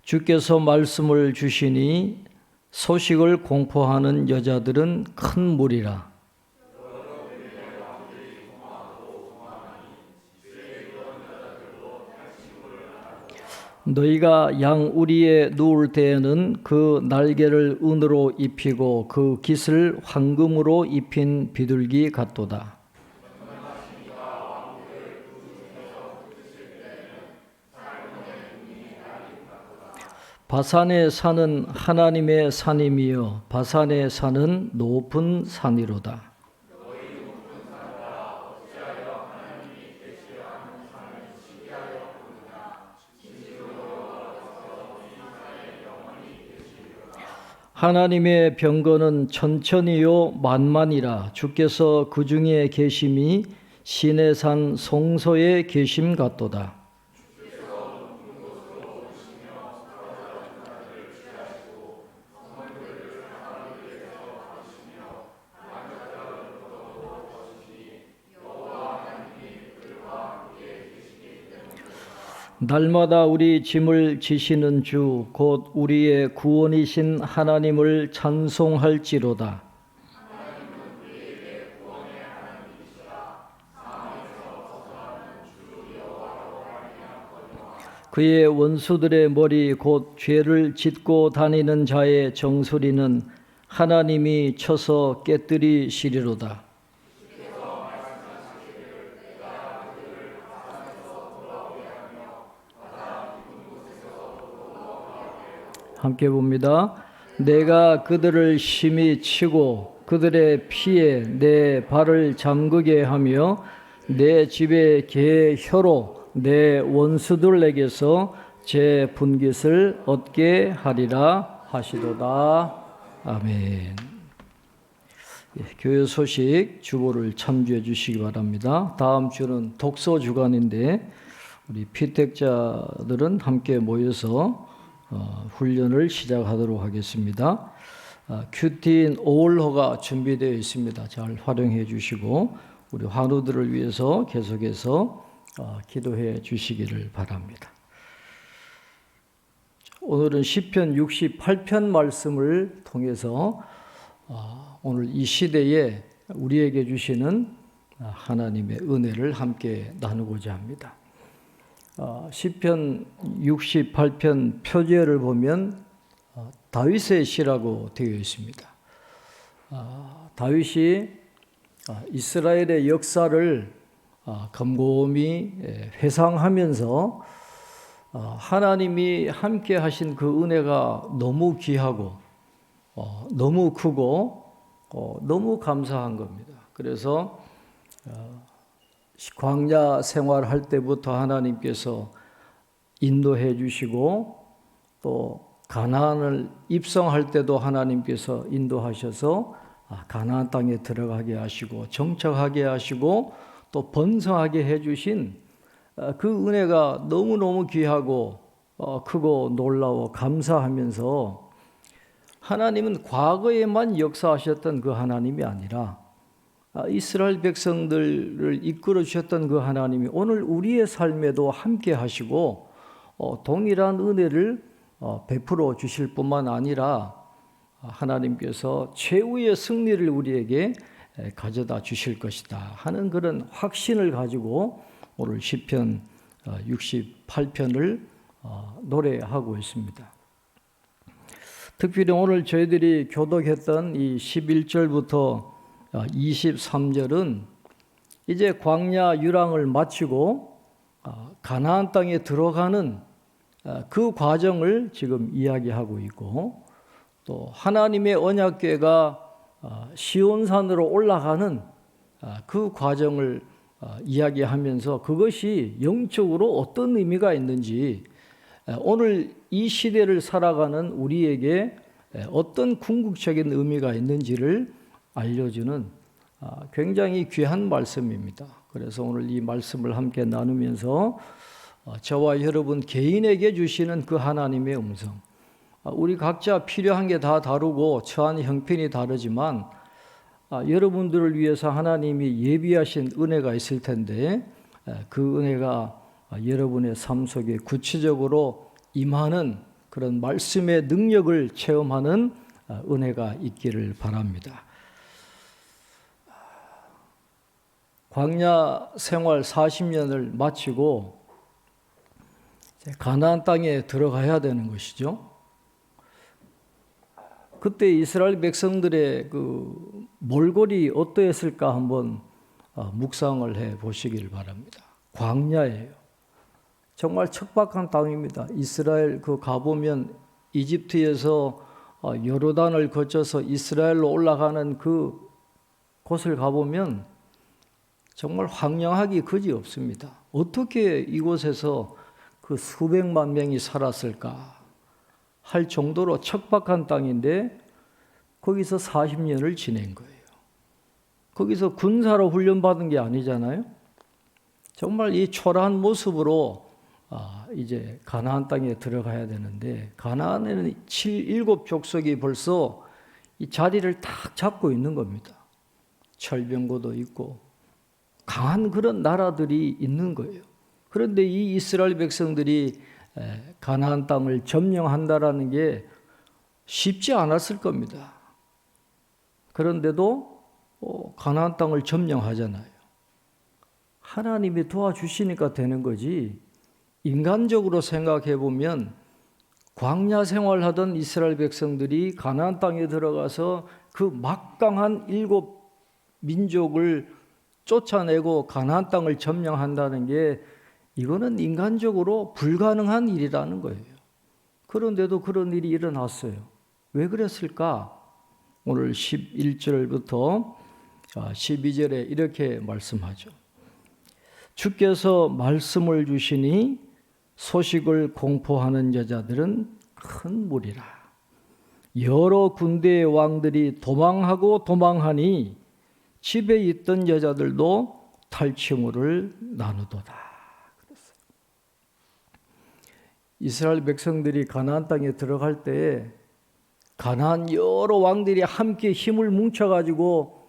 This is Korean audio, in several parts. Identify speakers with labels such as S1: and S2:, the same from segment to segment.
S1: 주께서 말씀을 주시니 소식을 공포하는 여자들은 큰 무리라. 너희가 양우리에 누울 때에는 그 날개를 은으로 입히고 그 깃을 황금으로 입힌 비둘기 같도다. 바산의 산은 하나님의 산임이요 바산의 산은 높은 산이로다. 하나님의 병거는 천천히요 만만이라. 주께서 그 중에 계심이 시내 산 송소에 계심 같도다. 날마다 우리 짐을 지시는 주 곧 우리의 구원이신 하나님을 찬송할지로다. 그의 원수들의 머리 곧 죄를 짓고 다니는 자의 정수리는 하나님이 쳐서 깨뜨리시리로다. 함께 봅니다. 내가 그들을 심히 치고 그들의 피에 내 발을 잠그게 하며 내 집에 개 혀로 내 원수들에게서 제 분깃을 얻게 하리라 하시도다. 아멘. 교회 소식 주보를 참조해 주시기 바랍니다. 다음 주는 독서 주간인데 우리 피택자들은 함께 모여서 훈련을 시작하도록 하겠습니다. 큐틴 5월호가 준비되어 있습니다. 잘 활용해 주시고 우리 환우들을 위해서 계속해서 기도해 주시기를 바랍니다. 오늘은 시편 68편 말씀을 통해서 오늘 이 시대에 우리에게 주시는 하나님의 은혜를 함께 나누고자 합니다. 시편 68편 표제를 보면 다윗의 시라고 되어 있습니다. 다윗이 이스라엘의 역사를 곰곰이 회상하면서 하나님이 함께 하신 그 은혜가 너무 귀하고 너무 크고 너무 감사한 겁니다. 그래서 광야 생활할 때부터 하나님께서 인도해 주시고 또 가나안을 입성할 때도 하나님께서 인도하셔서 가나안 땅에 들어가게 하시고 정착하게 하시고 또 번성하게 해 주신 그 은혜가 너무너무 귀하고 크고 놀라워 감사하면서 하나님은 과거에만 역사하셨던 그 하나님이 아니라 이스라엘 백성들을 이끌어 주셨던 그 하나님이 오늘 우리의 삶에도 함께 하시고 동일한 은혜를 베풀어 주실 뿐만 아니라 하나님께서 최후의 승리를 우리에게 가져다 주실 것이다 하는 그런 확신을 가지고 오늘 시편 68편을 노래하고 있습니다. 특별히 오늘 저희들이 교독했던 이 11절부터 23절은 이제 광야 유랑을 마치고 가나안 땅에 들어가는 그 과정을 지금 이야기하고 있고 또 하나님의 언약궤가 시온산으로 올라가는 그 과정을 이야기하면서 그것이 영적으로 어떤 의미가 있는지 오늘 이 시대를 살아가는 우리에게 어떤 궁극적인 의미가 있는지를 알려주는 굉장히 귀한 말씀입니다. 그래서 오늘 이 말씀을 함께 나누면서 저와 여러분 개인에게 주시는 그 하나님의 음성, 우리 각자 필요한 게 다 다르고 처한 형편이 다르지만 여러분들을 위해서 하나님이 예비하신 은혜가 있을 텐데 그 은혜가 여러분의 삶 속에 구체적으로 임하는 그런 말씀의 능력을 체험하는 은혜가 있기를 바랍니다. 광야 생활 40년을 마치고 가나안 땅에 들어가야 되는 것이죠. 그때 이스라엘 백성들의 그 몰골이 어떠했을까 한번 묵상을 해 보시길 바랍니다. 광야예요. 정말 척박한 땅입니다. 이스라엘 그 가보면 이집트에서 요르단을 거쳐서 이스라엘로 올라가는 그 곳을 가보면 정말 황량하기 그지 없습니다. 어떻게 이곳에서 그 수백만 명이 살았을까 할 정도로 척박한 땅인데 거기서 40년을 지낸 거예요. 거기서 군사로 훈련받은 게 아니잖아요. 정말 이 초라한 모습으로 이제 가나안 땅에 들어가야 되는데 가나안에는 7 족속이 벌써 이 자리를 딱 잡고 있는 겁니다. 철병거도 있고 강한 그런 나라들이 있는 거예요. 그런데 이 이스라엘 백성들이 가나안 땅을 점령한다라는 게 쉽지 않았을 겁니다. 그런데도 가나안 땅을 점령하잖아요. 하나님이 도와주시니까 되는 거지. 인간적으로 생각해 보면 광야 생활하던 이스라엘 백성들이 가나안 땅에 들어가서 그 막강한 7 민족을 쫓아내고 가나안 땅을 점령한다는 게 이거는 인간적으로 불가능한 일이라는 거예요. 그런데도 그런 일이 일어났어요. 왜 그랬을까? 오늘 11절부터 12절에 이렇게 말씀하죠. 주께서 말씀을 주시니 소식을 공포하는 여자들은 큰 무리라. 여러 군대의 왕들이 도망하고 도망하니 집에 있던 여자들도 탈취물을 나누도다. 그랬어요. 이스라엘 백성들이 가나안 땅에 들어갈 때에 가나안 여러 왕들이 함께 힘을 뭉쳐가지고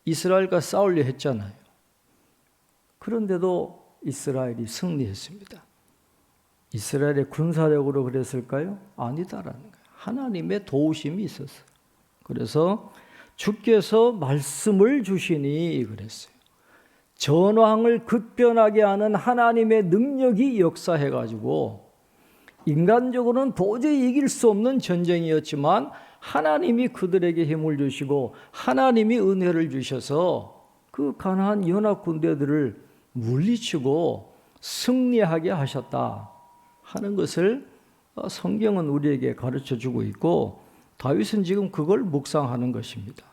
S1: 이스라엘과 싸우려 했잖아요. 그런데도 이스라엘이 승리했습니다. 이스라엘의 군사력으로 그랬을까요? 아니다라는 거예요. 하나님의 도우심이 있었어요. 그래서 주께서 말씀을 주시니 그랬어요. 전황을 급변하게 하는 하나님의 능력이 역사해가지고 인간적으로는 도저히 이길 수 없는 전쟁이었지만 하나님이 그들에게 힘을 주시고 하나님이 은혜를 주셔서 그 가나안 연합 군대들을 물리치고 승리하게 하셨다 하는 것을 성경은 우리에게 가르쳐주고 있고 다윗은 지금 그걸 묵상하는 것입니다.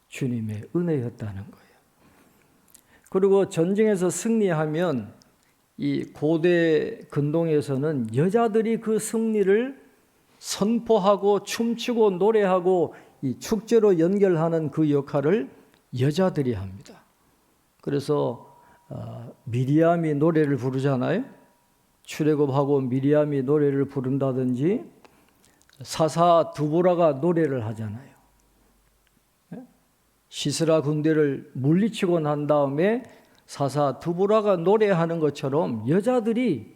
S1: 주님의 은혜였다는 거예요. 그리고 전쟁에서 승리하면 이 고대 근동에서는 여자들이 그 승리를 선포하고 춤추고 노래하고 이 축제로 연결하는 그 역할을 여자들이 합니다. 그래서 미리암이 노래를 부르잖아요. 출애굽하고 미리암이 노래를 부른다든지 사사 두보라가 노래를 하잖아요. 시스라 군대를 물리치고 난 다음에 사사 두보라가 노래하는 것처럼 여자들이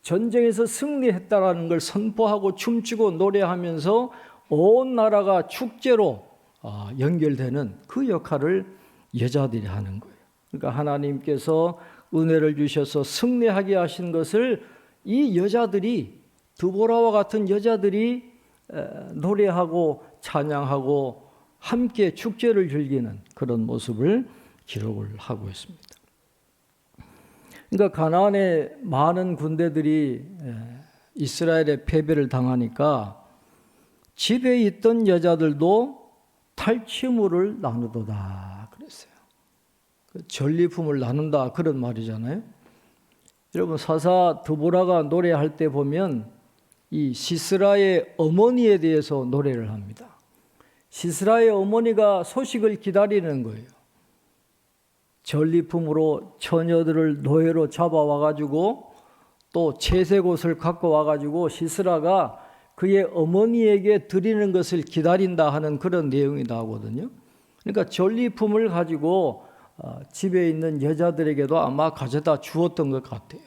S1: 전쟁에서 승리했다라는 걸 선포하고 춤추고 노래하면서 온 나라가 축제로 연결되는 그 역할을 여자들이 하는 거예요. 그러니까 하나님께서 은혜를 주셔서 승리하게 하신 것을 이 여자들이 드보라와 같은 여자들이 노래하고 찬양하고 함께 축제를 즐기는 그런 모습을 기록을 하고 있습니다. 그러니까 가나안의 많은 군대들이 이스라엘의 패배를 당하니까 집에 있던 여자들도 탈취물을 나누도다 그랬어요. 전리품을 나눈다 그런 말이잖아요. 여러분 사사 드보라가 노래할 때 보면 이 시스라의 어머니에 대해서 노래를 합니다. 시스라의 어머니가 소식을 기다리는 거예요. 전리품으로 처녀들을 노예로 잡아와가지고 또 채색옷을 갖고 와가지고 시스라가 그의 어머니에게 드리는 것을 기다린다 하는 그런 내용이 나오거든요. 그러니까 전리품을 가지고 집에 있는 여자들에게도 아마 가져다 주었던 것 같아요.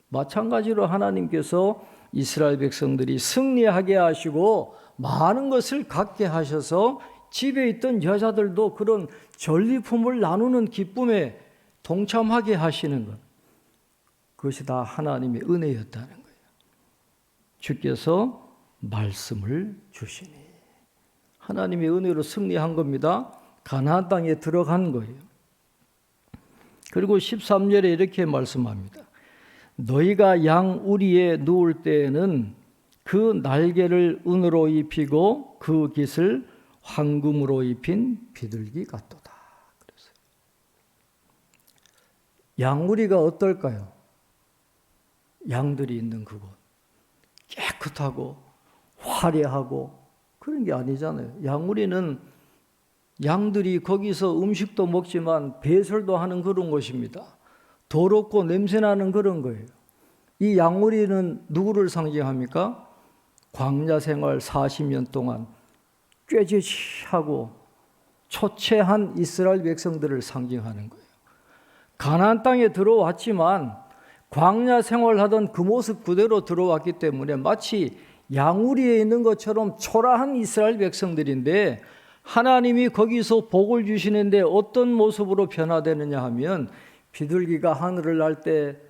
S1: 마찬가지로 하나님께서 이스라엘 백성들이 승리하게 하시고 많은 것을 갖게 하셔서 집에 있던 여자들도 그런 전리품을 나누는 기쁨에 동참하게 하시는 것, 그것이 다 하나님의 은혜였다는 거예요. 주께서 말씀을 주시니 하나님의 은혜로 승리한 겁니다. 가나안 땅에 들어간 거예요. 그리고 13절에 이렇게 말씀합니다. 너희가 양 우리에 누울 때에는 그 날개를 은으로 입히고 그 깃을 황금으로 입힌 비둘기 같도다. 그랬어요. 양우리가 어떨까요? 양들이 있는 그곳, 깨끗하고 화려하고 그런 게 아니잖아요. 양우리는 양들이 거기서 음식도 먹지만 배설도 하는 그런 곳입니다. 더럽고 냄새나는 그런 거예요. 이 양우리는 누구를 상징합니까? 광야 생활 40년 동안 꾀죄치하고 초췌한 이스라엘 백성들을 상징하는 거예요. 가나안 땅에 들어왔지만 광야 생활하던 그 모습 그대로 들어왔기 때문에 마치 양우리에 있는 것처럼 초라한 이스라엘 백성들인데 하나님이 거기서 복을 주시는데 어떤 모습으로 변화되느냐 하면 비둘기가 하늘을 날 때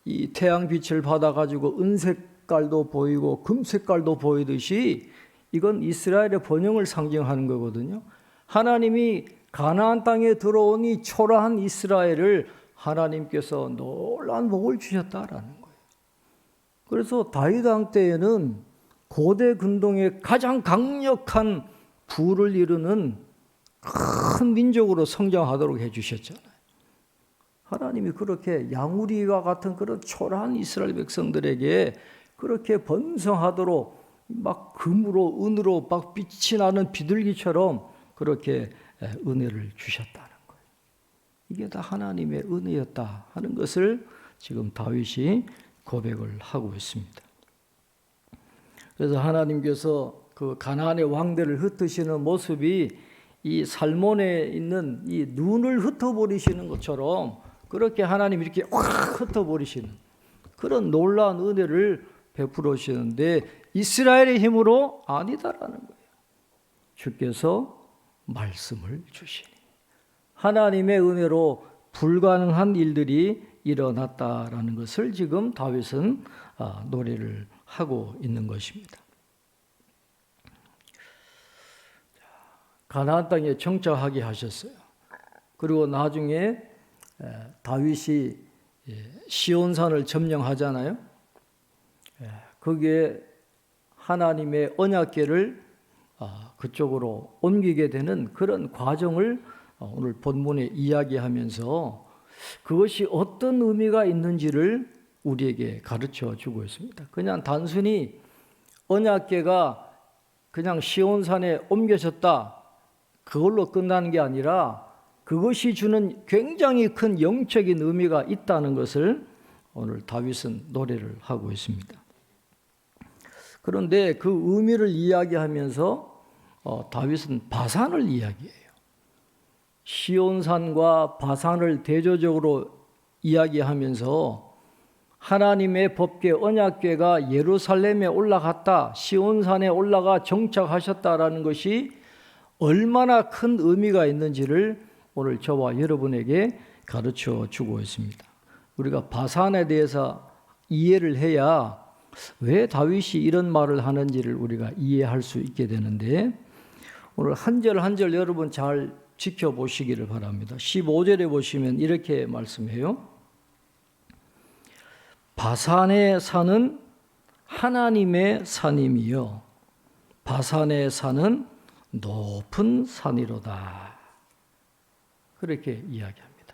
S1: 이 태양빛을 받아가지고 은색깔도 보이고 금색깔도 보이듯이 이건 이스라엘의 번영을 상징하는 거거든요. 하나님이 가나안 땅에 들어온 이 초라한 이스라엘을 하나님께서 놀라운 복을 주셨다라는 거예요. 그래서 다윗 왕 때에는 고대 근동의 가장 강력한 부를 이루는 큰 민족으로 성장하도록 해주셨잖아요. 하나님이 그렇게 양우리와 같은 그런 초라한 이스라엘 백성들에게 그렇게 번성하도록 막 금으로 은으로 막 빛이 나는 비둘기처럼 그렇게 은혜를 주셨다는 거예요. 이게 다 하나님의 은혜였다 하는 것을 지금 다윗이 고백을 하고 있습니다. 그래서 하나님께서 그 가나안의 왕들을 흩으시는 모습이 이 살몬에 있는 이 눈을 흩어버리시는 것처럼 그렇게 하나님 이렇게 확 흩어버리시는 그런 놀라운 은혜를 베풀으시는데 이스라엘의 힘으로 아니다라는 거예요. 주께서 말씀을 주시니 하나님의 은혜로 불가능한 일들이 일어났다라는 것을 지금 다윗은 노래를 하고 있는 것입니다. 가나안 땅에 정착하게 하셨어요. 그리고 나중에 다윗이 시온산을 점령하잖아요. 거기에 하나님의 언약궤를 그쪽으로 옮기게 되는 그런 과정을 오늘 본문에 이야기하면서 그것이 어떤 의미가 있는지를 우리에게 가르쳐 주고 있습니다. 그냥 단순히 언약궤가 그냥 시온산에 옮겨졌다 그걸로 끝나는 게 아니라 그것이 주는 굉장히 큰 영적인 의미가 있다는 것을 오늘 다윗은 노래를 하고 있습니다. 그런데 그 의미를 이야기하면서 다윗은 바산을 이야기해요. 시온산과 바산을 대조적으로 이야기하면서 하나님의 법궤 언약궤가 예루살렘에 올라갔다, 시온산에 올라가 정착하셨다라는 것이 얼마나 큰 의미가 있는지를 오늘 저와 여러분에게 가르쳐 주고 있습니다. 우리가 바산에 대해서 이해를 해야 왜 다윗이 이런 말을 하는지를 우리가 이해할 수 있게 되는데 오늘 한 절 한 절 여러분 잘 지켜보시기를 바랍니다. 15절에 보시면 이렇게 말씀해요. 바산의 산은 하나님의 산임이요 바산의 산은 높은 산이로다. 그렇게 이야기합니다.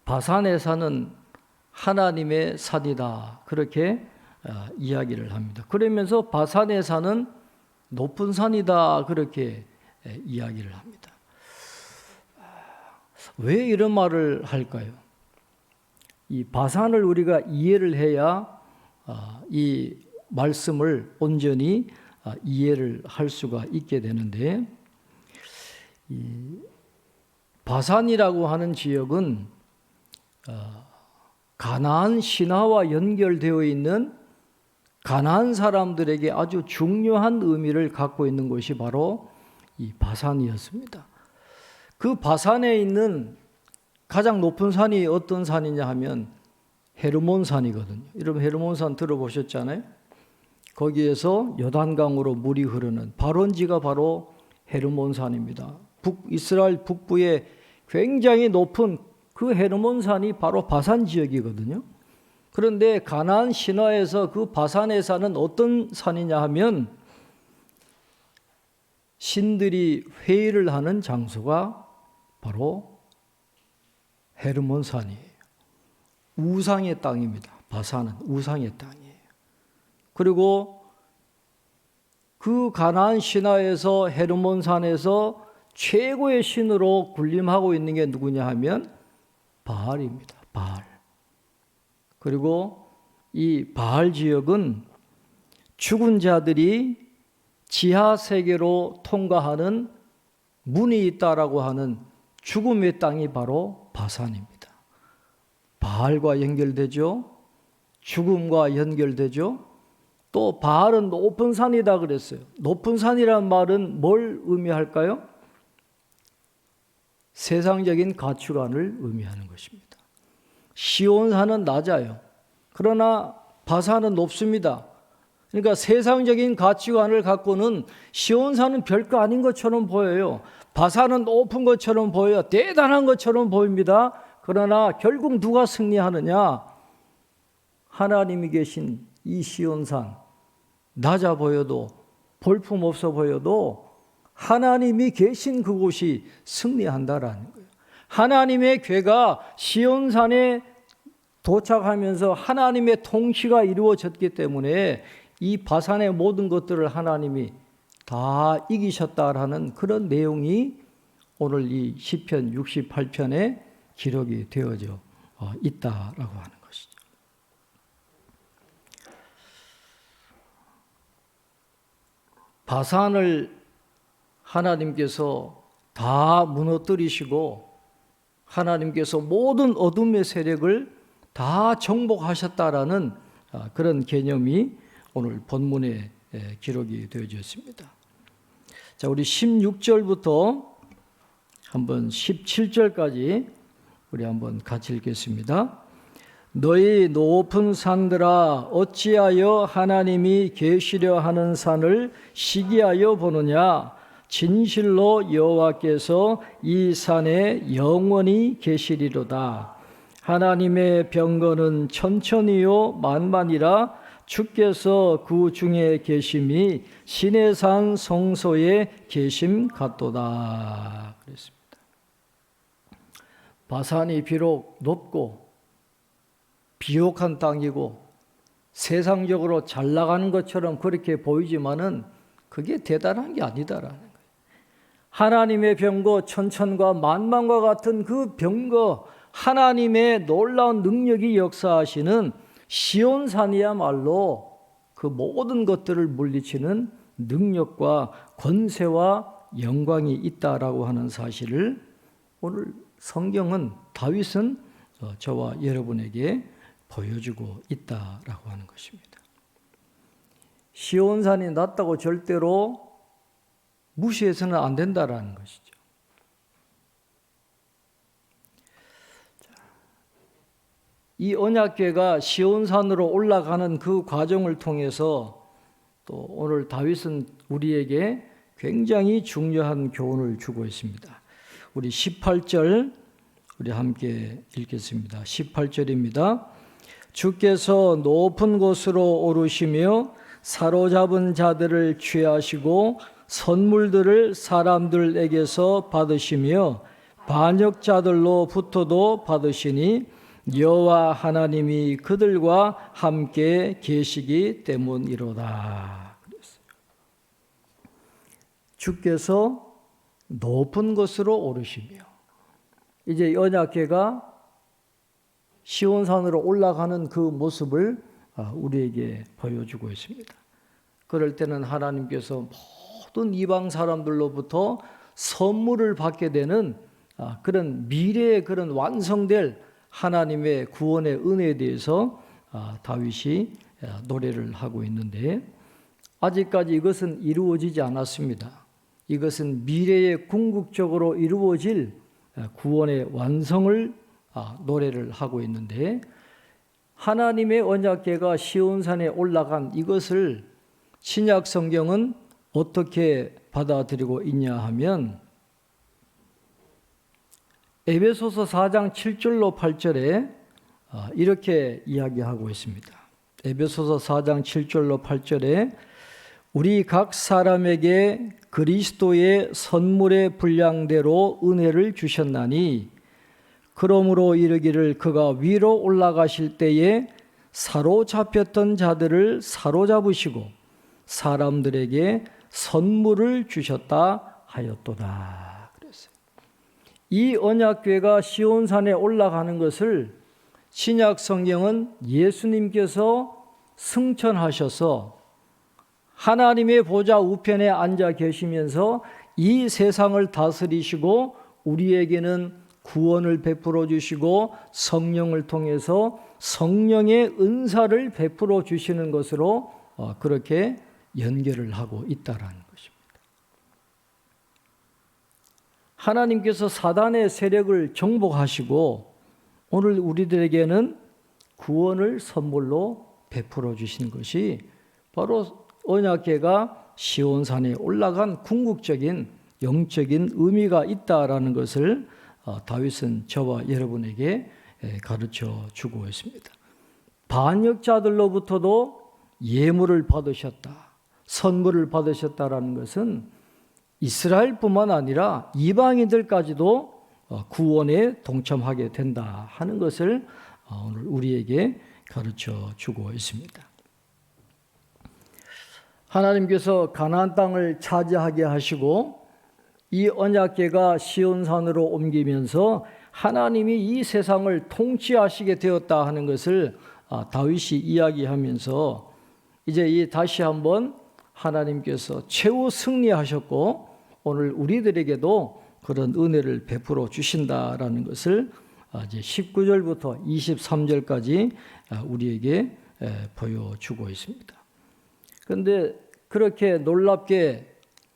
S1: 바산의 산은 하나님의 산이다. 그렇게 이야기를 합니다. 그러면서 바산의 산은 높은 산이다. 그렇게 이야기를 합니다. 왜 이런 말을 할까요? 이 바산을 우리가 이해를 해야 이 말씀을 온전히 이해를 할 수가 있게 되는데 이 바산이라고 하는 지역은 가나안 신화와 연결되어 있는 가나안 사람들에게 아주 중요한 의미를 갖고 있는 곳이 바로 이 바산이었습니다. 그 바산에 있는 가장 높은 산이 어떤 산이냐 하면 헤르몬산이거든요. 여러분 헤르몬산 들어보셨잖아요. 거기에서 요단강으로 물이 흐르는 발원지가 바로 헤르몬산입니다. 이스라엘 북부에 굉장히 높은 그 헤르몬산이 바로 바산 지역이거든요. 그런데 가나안 신화에서 그 바산의 산은 어떤 산이냐 하면 신들이 회의를 하는 장소가 바로 헤르몬산이에요. 우상의 땅입니다. 바산은 우상의 땅이에요. 그리고 그 가나안 신화에서 헤르몬산에서 최고의 신으로 군림하고 있는 게 누구냐 하면 바알입니다. 바알. 그리고 이 바알 지역은 죽은 자들이 지하 세계로 통과하는 문이 있다라고 하는 죽음의 땅이 바로 바산입니다. 바알과 연결되죠. 죽음과 연결되죠. 또 바알은 높은 산이다 그랬어요. 높은 산이란 말은 뭘 의미할까요? 세상적인 가치관을 의미하는 것입니다. 시온산은 낮아요. 그러나 바산은 높습니다. 그러니까 세상적인 가치관을 갖고는 시온산은 별거 아닌 것처럼 보여요. 바산은 높은 것처럼 보여요. 대단한 것처럼 보입니다. 그러나 결국 누가 승리하느냐? 하나님이 계신 이 시온산, 낮아 보여도 볼품없어 보여도 하나님이 계신 그곳이 승리한다라는 거예요. 하나님의 궤가 시온산에 도착하면서 하나님의 통치가 이루어졌기 때문에 이 바산의 모든 것들을 하나님이 다 이기셨다라는 그런 내용이 오늘 이 시편 68편에 기록이 되어져 있다라고 하는 것이죠. 바산을 하나님께서 다 무너뜨리시고 하나님께서 모든 어둠의 세력을 다 정복하셨다라는 그런 개념이 오늘 본문에 기록이 되어져 있습니다. 자, 우리 16절부터 한번 17절까지 우리 한번 같이 읽겠습니다. 너희 높은 산들아 어찌하여 하나님이 계시려 하는 산을 시기하여 보느냐? 진실로 여호와께서 이 산에 영원히 계시리로다. 하나님의 병거는 천천히요 만만이라 주께서 그 중에 계심이 신의 산 성소에 계심 같도다. 그랬습니다. 바산이 비록 높고 비옥한 땅이고 세상적으로 잘 나가는 것처럼 그렇게 보이지만은 그게 대단한 게 아니다라는 거예요. 하나님의 병거 천천과 만만과 같은 그 병거 하나님의 놀라운 능력이 역사하시는 시온산이야말로 그 모든 것들을 물리치는 능력과 권세와 영광이 있다라고 하는 사실을 오늘 성경은 다윗은 저와 여러분에게 보여주고 있다라고 하는 것입니다. 시온산이 낮다고 절대로 무시해서는 안 된다라는 것이죠. 이 언약궤가 시온산으로 올라가는 그 과정을 통해서 또 오늘 다윗은 우리에게 굉장히 중요한 교훈을 주고 있습니다. 우리 18절 우리 함께 읽겠습니다. 18절입니다. 주께서 높은 곳으로 오르시며 사로잡은 자들을 취하시고 선물들을 사람들에게서 받으시며 반역자들로부터도 받으시니 여호와 하나님이 그들과 함께 계시기 때문이로다. 그랬어요. 주께서 높은 곳으로 오르시며 이제 언약궤가 시온산으로 올라가는 그 모습을 우리에게 보여주고 있습니다. 그럴 때는 하나님께서 모든 이방 사람들로부터 선물을 받게 되는 그런 미래의 그런 완성될 하나님의 구원의 은혜에 대해서 다윗이 노래를 하고 있는데 아직까지 이것은 이루어지지 않았습니다. 이것은 미래에 궁극적으로 이루어질 구원의 완성을 노래를 하고 있는데 하나님의 언약궤가 시온산에 올라간 이것을 신약 성경은 어떻게 받아들이고 있냐 하면 에베소서 4장 7절로 8절에 이렇게 이야기하고 있습니다. 에베소서 4장 7절로 8절에 우리 각 사람에게 그리스도의 선물의 분량대로 은혜를 주셨나니 그러므로 이르기를 그가 위로 올라가실 때에 사로잡혔던 자들을 사로잡으시고 사람들에게 선물을 주셨다 하였도다. 그랬어요. 이 언약궤가 시온산에 올라가는 것을 신약 성경은 예수님께서 승천하셔서 하나님의 보좌 우편에 앉아 계시면서 이 세상을 다스리시고 우리에게는 구원을 베풀어 주시고 성령을 통해서 성령의 은사를 베풀어 주시는 것으로 그렇게 연결을 하고 있다라는 것입니다. 하나님께서 사단의 세력을 정복하시고 오늘 우리들에게는 구원을 선물로 베풀어 주신 것이 바로 언약궤가 시온산에 올라간 궁극적인 영적인 의미가 있다라는 것을 다윗은 저와 여러분에게 가르쳐 주고 있습니다. 반역자들로부터도 예물을 받으셨다, 선물을 받으셨다라는 것은 이스라엘뿐만 아니라 이방인들까지도 구원에 동참하게 된다 하는 것을 오늘 우리에게 가르쳐 주고 있습니다. 하나님께서 가나안 땅을 차지하게 하시고 이 언약궤가 시온산으로 옮기면서 하나님이 이 세상을 통치하시게 되었다 하는 것을 다윗이 이야기하면서 이제 다시 한번 하나님께서 최후 승리하셨고 오늘 우리들에게도 그런 은혜를 베풀어 주신다라는 것을 이제 19절부터 23절까지 우리에게 보여주고 있습니다. 그런데 그렇게 놀랍게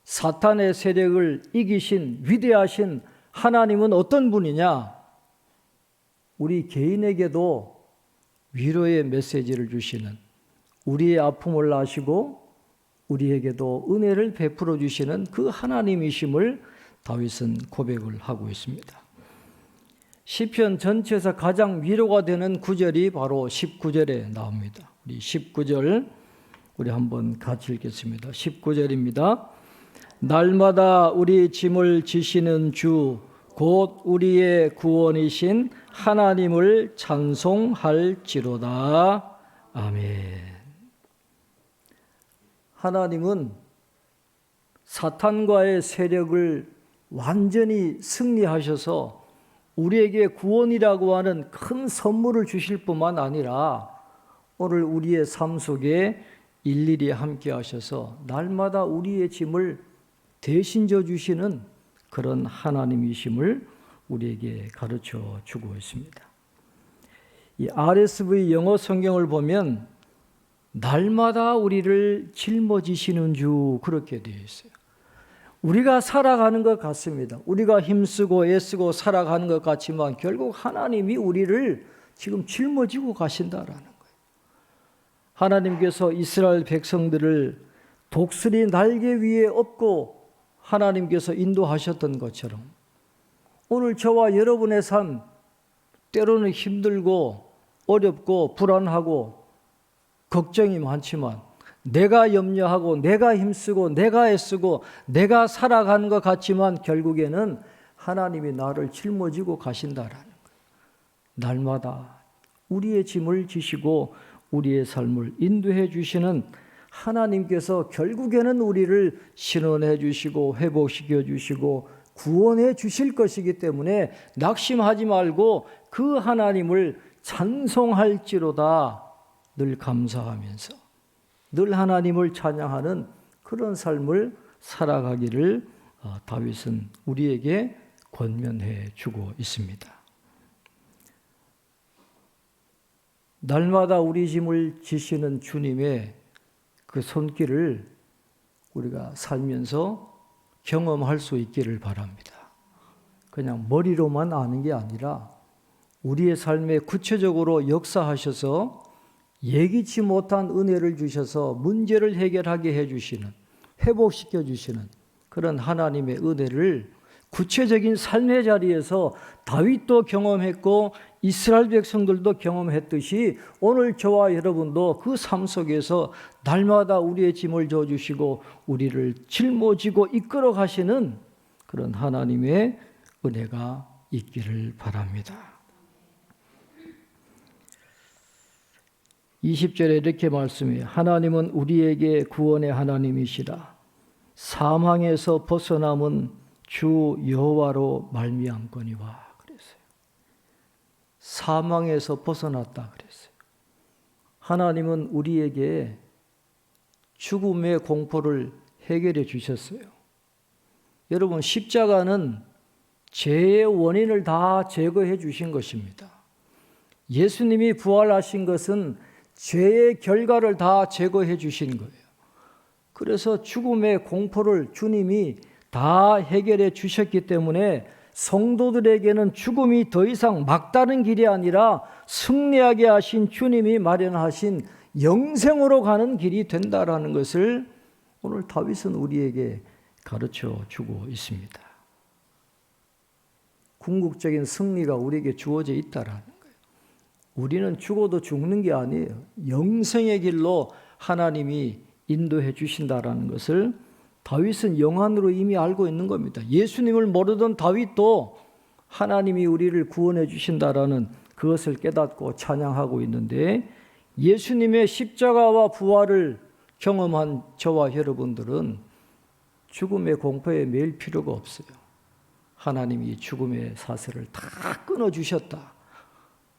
S1: 사탄의 세력을 이기신 위대하신 하나님은 어떤 분이냐? 우리 개인에게도 위로의 메시지를 주시는, 우리의 아픔을 아시고 우리에게도 은혜를 베풀어 주시는 그 하나님이심을 다윗은 고백을 하고 있습니다. 시편 전체에서 가장 위로가 되는 구절이 바로 19절에 나옵니다. 우리 19절 우리 한번 같이 읽겠습니다. 19절입니다. 날마다 우리 짐을 지시는 주 곧 우리의 구원이신 하나님을 찬송할지로다. 아멘. 하나님은 사탄과의 세력을 완전히 승리하셔서 우리에게 구원이라고 하는 큰 선물을 주실 뿐만 아니라 오늘 우리의 삶 속에 일일이 함께 하셔서 날마다 우리의 짐을 대신 져 주시는 그런 하나님이심을 우리에게 가르쳐 주고 있습니다. 이 RSV 영어 성경을 보면 날마다 우리를 짊어지시는 주 그렇게 되어 있어요. 우리가 살아가는 것 같습니다. 우리가 힘쓰고 애쓰고 살아가는 것 같지만 결국 하나님이 우리를 지금 짊어지고 가신다라는 거예요. 하나님께서 이스라엘 백성들을 독수리 날개 위에 업고 하나님께서 인도하셨던 것처럼 오늘 저와 여러분의 삶 때로는 힘들고 어렵고 불안하고 걱정이 많지만 내가 염려하고 내가 힘쓰고 내가 애쓰고 내가 살아가는 것 같지만 결국에는 하나님이 나를 짊어지고 가신다라는 거예요. 날마다 우리의 짐을 지시고 우리의 삶을 인도해 주시는 하나님께서 결국에는 우리를 신원해 주시고 회복시켜 주시고 구원해 주실 것이기 때문에 낙심하지 말고 그 하나님을 찬송할지로다 늘 감사하면서 늘 하나님을 찬양하는 그런 삶을 살아가기를 다윗은 우리에게 권면해 주고 있습니다. 날마다 우리 짐을 지시는 주님의 그 손길을 우리가 살면서 경험할 수 있기를 바랍니다. 그냥 머리로만 아는 게 아니라 우리의 삶에 구체적으로 역사하셔서 예기치 못한 은혜를 주셔서 문제를 해결하게 해주시는, 회복시켜 주시는 그런 하나님의 은혜를 구체적인 삶의 자리에서 다윗도 경험했고 이스라엘 백성들도 경험했듯이 오늘 저와 여러분도 그 삶 속에서 날마다 우리의 짐을 져주시고 우리를 짊어지고 이끌어 가시는 그런 하나님의 은혜가 있기를 바랍니다. 20절에 이렇게 말씀해요. 하나님은 우리에게 구원의 하나님이시라. 사망에서 벗어남은 주 여호와로 말미암거니와 그랬어요. 사망에서 벗어났다 그랬어요. 하나님은 우리에게 죽음의 공포를 해결해 주셨어요. 여러분, 십자가는 죄의 원인을 다 제거해 주신 것입니다. 예수님이 부활하신 것은 죄의 결과를 다 제거해 주신 거예요. 그래서 죽음의 공포를 주님이 다 해결해 주셨기 때문에 성도들에게는 죽음이 더 이상 막다른 길이 아니라 승리하게 하신 주님이 마련하신 영생으로 가는 길이 된다라는 것을 오늘 다윗은 우리에게 가르쳐 주고 있습니다. 궁극적인 승리가 우리에게 주어져 있다라는 거예요. 우리는 죽어도 죽는 게 아니에요. 영생의 길로 하나님이 인도해 주신다라는 것을 다윗은 영안으로 이미 알고 있는 겁니다. 예수님을 모르던 다윗도 하나님이 우리를 구원해 주신다라는 그것을 깨닫고 찬양하고 있는데, 예수님의 십자가와 부활을 경험한 저와 여러분들은 죽음의 공포에 매일 필요가 없어요. 하나님이 죽음의 사슬을 다 끊어주셨다,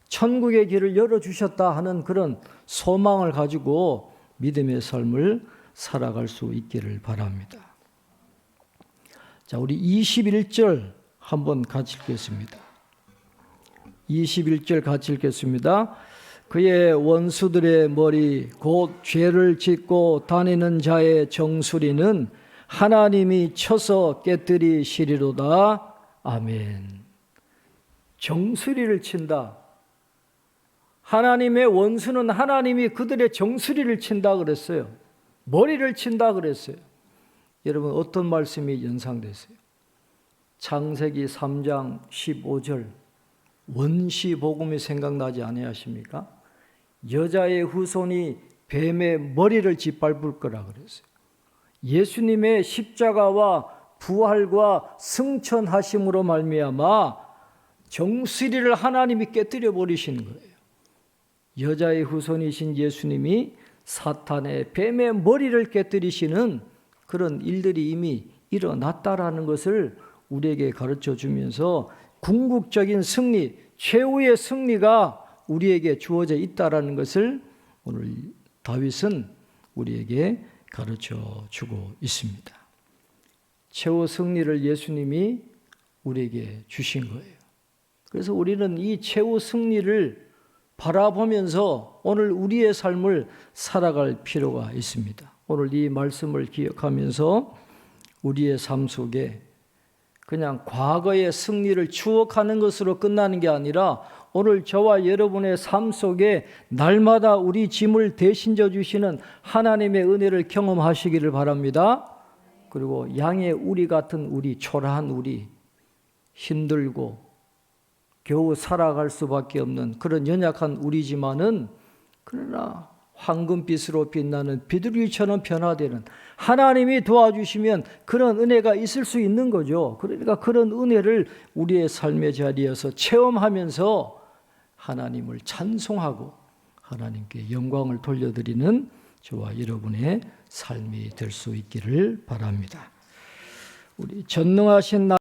S1: 천국의 길을 열어주셨다 하는 그런 소망을 가지고 믿음의 삶을 살아갈 수 있기를 바랍니다. 자, 우리 21절 한번 같이 읽겠습니다. 21절 같이 읽겠습니다. 그의 원수들의 머리 곧 죄를 짓고 다니는 자의 정수리는 하나님이 쳐서 깨뜨리시리로다. 아멘. 정수리를 친다. 하나님의 원수는 하나님이 그들의 정수리를 친다 그랬어요. 머리를 친다 그랬어요. 여러분, 어떤 말씀이 연상되세요? 창세기 3장 15절 원시 복음이 생각나지 아니하십니까? 여자의 후손이 뱀의 머리를 짓밟을 거라 그랬어요. 예수님의 십자가와 부활과 승천하심으로 말미암아 정수리를 하나님이 깨뜨려 버리시는 거예요. 여자의 후손이신 예수님이 사탄의 뱀의 머리를 깨뜨리시는 그런 일들이 이미 일어났다라는 것을 우리에게 가르쳐 주면서 궁극적인 승리, 최후의 승리가 우리에게 주어져 있다라는 것을 오늘 다윗은 우리에게 가르쳐 주고 있습니다. 최후 승리를 예수님이 우리에게 주신 거예요. 그래서 우리는 이 최후 승리를 바라보면서 오늘 우리의 삶을 살아갈 필요가 있습니다. 오늘 이 말씀을 기억하면서 우리의 삶 속에 그냥 과거의 승리를 추억하는 것으로 끝나는 게 아니라 오늘 저와 여러분의 삶 속에 날마다 우리 짐을 대신 져주시는 하나님의 은혜를 경험하시기를 바랍니다. 그리고 양의 우리 같은 우리, 초라한 우리, 힘들고 겨우 살아갈 수밖에 없는 그런 연약한 우리지만은 그러나 황금빛으로 빛나는 비둘기처럼 변화되는 하나님이 도와주시면 그런 은혜가 있을 수 있는 거죠. 그러니까 그런 은혜를 우리의 삶의 자리에서 체험하면서 하나님을 찬송하고 하나님께 영광을 돌려드리는 저와 여러분의 삶이 될 수 있기를 바랍니다. 우리 전능하신